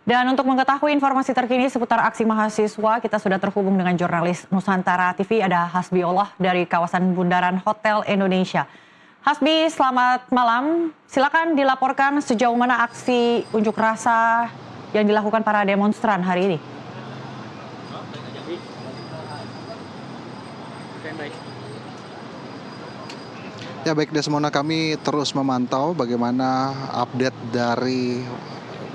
Dan untuk mengetahui informasi terkini seputar aksi mahasiswa, kita sudah terhubung dengan jurnalis Nusantara TV, ada Hasbiollah dari kawasan Bundaran Hotel Indonesia. Hasbi, selamat malam. Silakan dilaporkan sejauh mana aksi unjuk rasa yang dilakukan para demonstran hari ini. Ya baik Desmona, kami terus memantau bagaimana update dari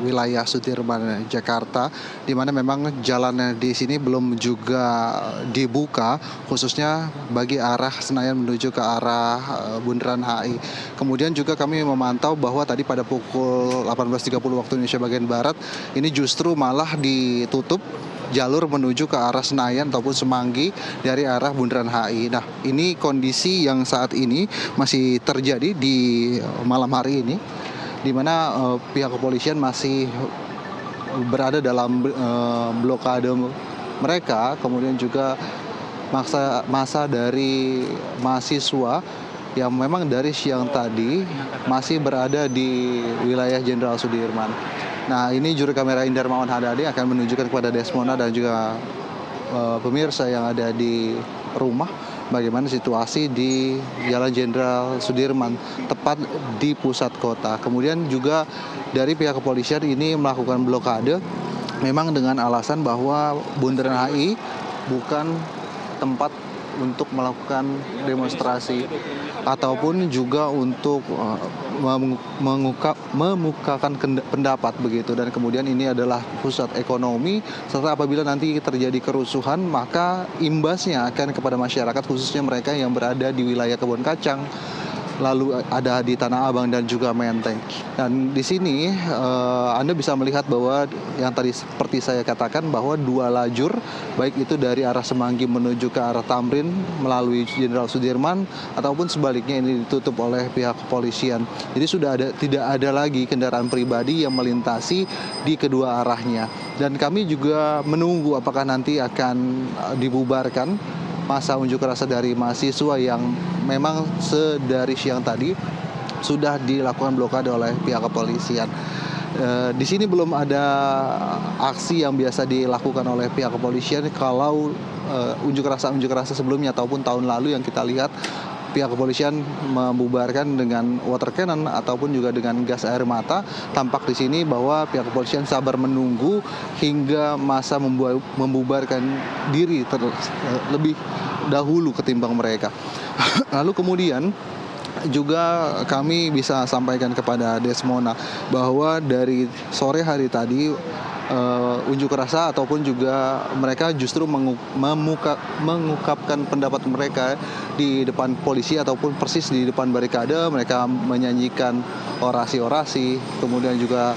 wilayah Sudirman, Jakarta, di mana memang jalan di sini belum juga dibuka, khususnya bagi arah Senayan menuju ke arah Bundaran HI. Kemudian juga kami memantau bahwa tadi pada pukul 18.30 waktu Indonesia bagian Barat, ini justru malah ditutup jalur menuju ke arah Senayan ataupun Semanggi dari arah Bundaran HI. Nah, ini kondisi yang saat ini masih terjadi di malam hari ini, di mana pihak kepolisian masih berada dalam blokade mereka, kemudian juga masa dari mahasiswa yang memang dari siang tadi masih berada di wilayah Jenderal Sudirman. Nah, ini juru kamera Indarmawan Hadadi akan menunjukkan kepada Desmona dan juga pemirsa yang ada di rumah bagaimana situasi di Jalan Jenderal Sudirman, tepat di pusat kota. Kemudian juga dari pihak kepolisian ini melakukan blokade, memang dengan alasan bahwa Bundaran HI bukan tempat untuk melakukan demonstrasi ataupun juga untuk memukakan pendapat begitu. Dan kemudian ini adalah pusat ekonomi, serta apabila nanti terjadi kerusuhan maka imbasnya akan kepada masyarakat, khususnya mereka yang berada di wilayah Kebon Kacang, lalu ada di Tanah Abang dan juga Menteng. Dan di sini Anda bisa melihat bahwa yang tadi seperti saya katakan bahwa dua lajur, baik itu dari arah Semanggi menuju ke arah Tamrin melalui Jenderal Sudirman ataupun sebaliknya, ini ditutup oleh pihak kepolisian. Jadi tidak ada lagi kendaraan pribadi yang melintasi di kedua arahnya. Dan kami juga menunggu apakah nanti akan dibubarkan masa unjuk rasa dari mahasiswa yang memang sedari siang tadi sudah dilakukan blokade oleh pihak kepolisian. Di sini belum ada aksi yang biasa dilakukan oleh pihak kepolisian. Kalau unjuk rasa sebelumnya ataupun tahun lalu yang kita lihat, pihak kepolisian membubarkan dengan water cannon ataupun juga dengan gas air mata. Tampak di sini bahwa pihak kepolisian sabar menunggu hingga masa membubarkan diri lebih dahulu ketimbang mereka. Lalu kemudian juga kami bisa sampaikan kepada Desmona bahwa dari sore hari tadi unjuk rasa ataupun juga mereka justru mengungkapkan pendapat mereka di depan polisi ataupun persis di depan barikade. Mereka menyanyikan orasi-orasi, kemudian juga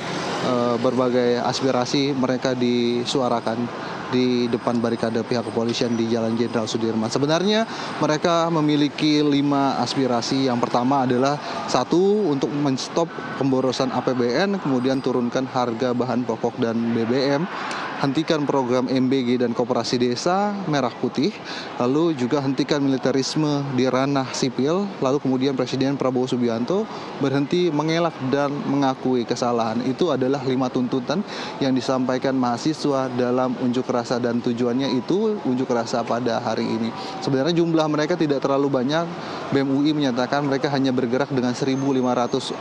berbagai aspirasi mereka disuarakan di depan barikade pihak kepolisian di Jalan Jenderal Sudirman. Sebenarnya mereka memiliki 5 aspirasi. Yang pertama adalah 1, untuk menstop pemborosan APBN, kemudian turunkan harga bahan pokok dan BBM, hentikan program MBG dan Koperasi Desa Merah Putih, lalu juga hentikan militerisme di ranah sipil, lalu kemudian Presiden Prabowo Subianto berhenti mengelak dan mengakui kesalahan. Itu adalah 5 tuntutan yang disampaikan mahasiswa dalam unjuk rasa, dan tujuannya itu unjuk rasa pada hari ini. Sebenarnya jumlah mereka tidak terlalu banyak. BEM UI menyatakan mereka hanya bergerak dengan 1.500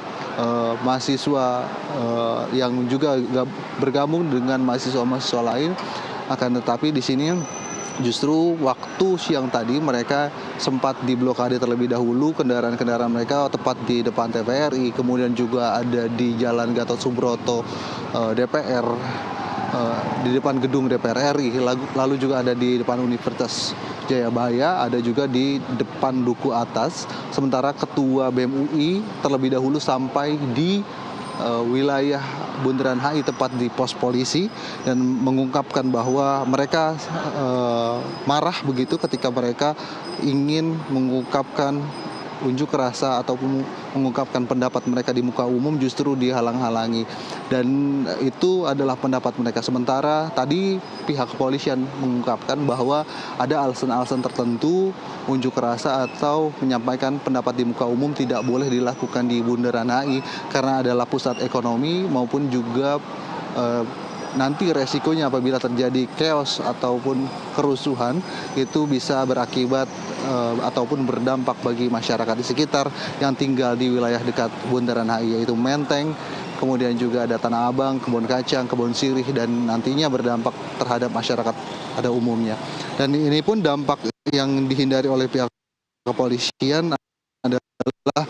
mahasiswa yang juga bergabung dengan mahasiswa lain. Akan tetapi di sini justru waktu siang tadi mereka sempat diblokade terlebih dahulu, kendaraan-kendaraan mereka tepat di depan TVRI, kemudian juga ada di Jalan Gatot Subroto DPR, di depan gedung DPR RI, lalu juga ada di depan Universitas Jayabaya, ada juga di depan Duku Atas. Sementara Ketua BEM UI terlebih dahulu sampai di wilayah Bundaran HI, tepat di pos polisi, dan mengungkapkan bahwa mereka marah begitu ketika mereka ingin mengungkapkan unjuk rasa ataupun mengungkapkan pendapat mereka di muka umum justru dihalang-halangi. Dan itu adalah pendapat mereka. Sementara tadi pihak kepolisian mengungkapkan bahwa ada alasan-alasan tertentu unjuk rasa atau menyampaikan pendapat di muka umum tidak boleh dilakukan di Bundaran HI karena adalah pusat ekonomi maupun juga nanti resikonya apabila terjadi chaos ataupun kerusuhan itu bisa berakibat ataupun berdampak bagi masyarakat di sekitar yang tinggal di wilayah dekat Bundaran HI, yaitu Menteng, kemudian juga ada Tanah Abang, Kebon Kacang, Kebon Sirih, dan nantinya berdampak terhadap masyarakat pada umumnya. Dan ini pun dampak yang dihindari oleh pihak kepolisian adalah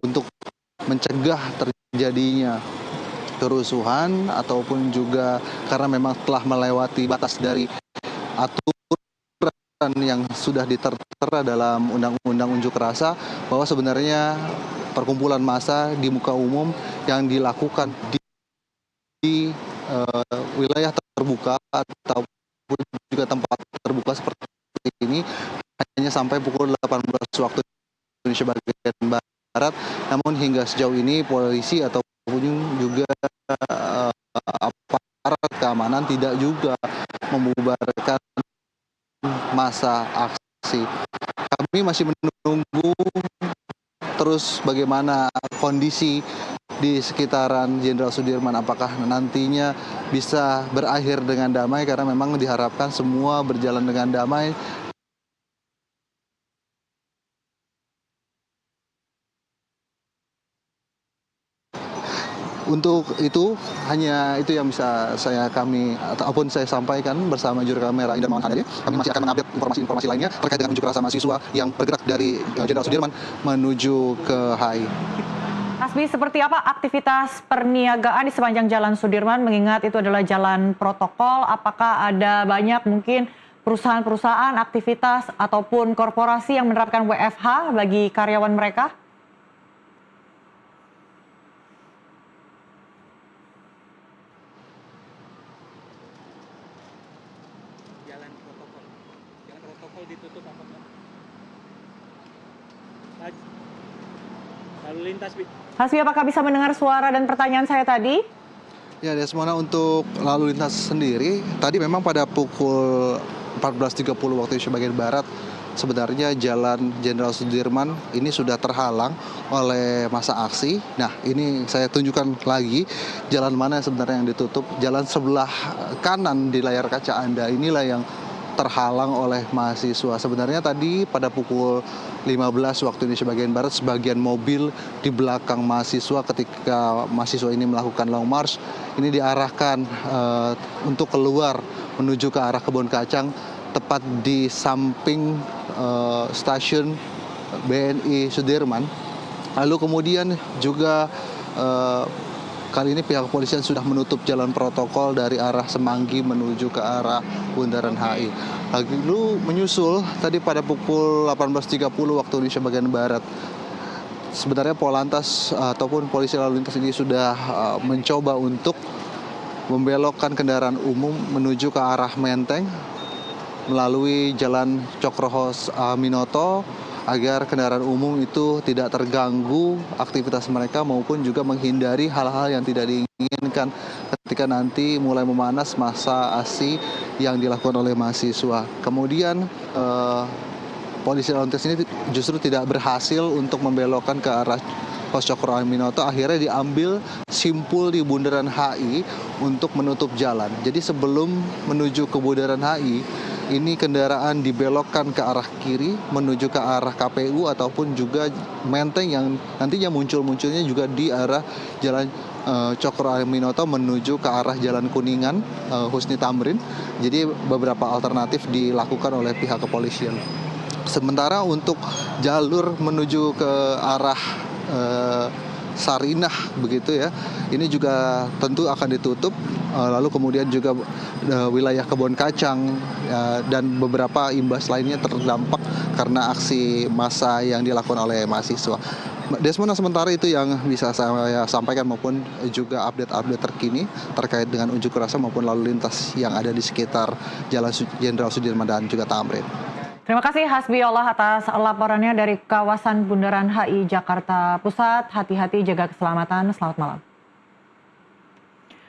untuk mencegah terjadinya kerusuhan ataupun juga karena memang telah melewati batas dari aturan yang sudah ditertera dalam Undang-Undang Unjuk Rasa, bahwa sebenarnya perkumpulan massa di muka umum yang dilakukan di wilayah terbuka ataupun juga tempat terbuka seperti ini hanya sampai pukul 18 waktu Indonesia bagian Barat. Namun hingga sejauh ini polisi ataupun juga aparat keamanan tidak juga membubarkan masa aksi. Kami masih menunggu terus bagaimana kondisi di sekitaran Jenderal Sudirman, apakah nantinya bisa berakhir dengan damai, karena memang diharapkan semua berjalan dengan damai. Untuk itu, hanya itu yang bisa kami sampaikan bersama juru kamera Indra Mawan Hadari. Kami masih akan mengupdate informasi-informasi lainnya terkait dengan unjuk rasa mahasiswa yang bergerak dari Jenderal Sudirman menuju ke HI. Hasbi, seperti apa aktivitas perniagaan di sepanjang Jalan Sudirman, mengingat itu adalah jalan protokol? Apakah ada banyak mungkin perusahaan-perusahaan, aktivitas ataupun korporasi yang menerapkan WFH bagi karyawan mereka? Jalan protokol ditutup apa enggak? Lalu lintas, Bi. Hasbi, apakah bisa mendengar suara dan pertanyaan saya tadi? Ya, Desmona, untuk lalu lintas sendiri, tadi memang pada pukul 14.30 waktu Indonesia bagian Barat, sebenarnya Jalan Jenderal Sudirman ini sudah terhalang oleh massa aksi. Nah, ini saya tunjukkan lagi jalan mana sebenarnya yang ditutup. Jalan sebelah kanan di layar kaca Anda inilah yang terhalang oleh mahasiswa. Sebenarnya tadi pada pukul 15 waktu Indonesia bagian Barat, sebagian mobil di belakang mahasiswa ketika mahasiswa ini melakukan long march ini diarahkan untuk keluar menuju ke arah Kebon Kacang, tepat di samping stasiun BNI Sudirman. Lalu kemudian juga kali ini pihak kepolisian sudah menutup jalan protokol dari arah Semanggi menuju ke arah Bundaran HI. Lalu menyusul tadi pada pukul 18.30 waktu Indonesia bagian Barat, sebenarnya Polantas ataupun polisi lalu lintas ini sudah mencoba untuk membelokkan kendaraan umum menuju ke arah Menteng melalui Jalan Cokrohos Minoto, agar kendaraan umum itu tidak terganggu aktivitas mereka maupun juga menghindari hal-hal yang tidak diinginkan ketika nanti mulai memanas masa aksi yang dilakukan oleh mahasiswa. Kemudian polisi lalu lintas ini justru tidak berhasil untuk membelokkan ke arah Pos Cokro Aminoto, akhirnya diambil simpul di Bundaran HI untuk menutup jalan. Jadi sebelum menuju ke Bundaran HI, ini kendaraan dibelokkan ke arah kiri menuju ke arah KPU ataupun juga Menteng yang nantinya munculnya juga di arah Jalan Cokro Aminoto menuju ke arah Jalan Kuningan Husni Tamrin. Jadi beberapa alternatif dilakukan oleh pihak kepolisian. Sementara untuk jalur menuju ke arah Sarinah begitu ya, ini juga tentu akan ditutup. Lalu kemudian juga wilayah Kebon Kacang dan beberapa imbas lainnya terdampak karena aksi massa yang dilakukan oleh mahasiswa. Desmona, sementara itu yang bisa saya sampaikan maupun juga update-update terkini terkait dengan unjuk rasa maupun lalu lintas yang ada di sekitar Jalan Jenderal Sudirman dan juga Tamrin. Terima kasih Hasbiollah atas laporannya dari kawasan Bundaran HI Jakarta Pusat. Hati-hati, jaga keselamatan. Selamat malam.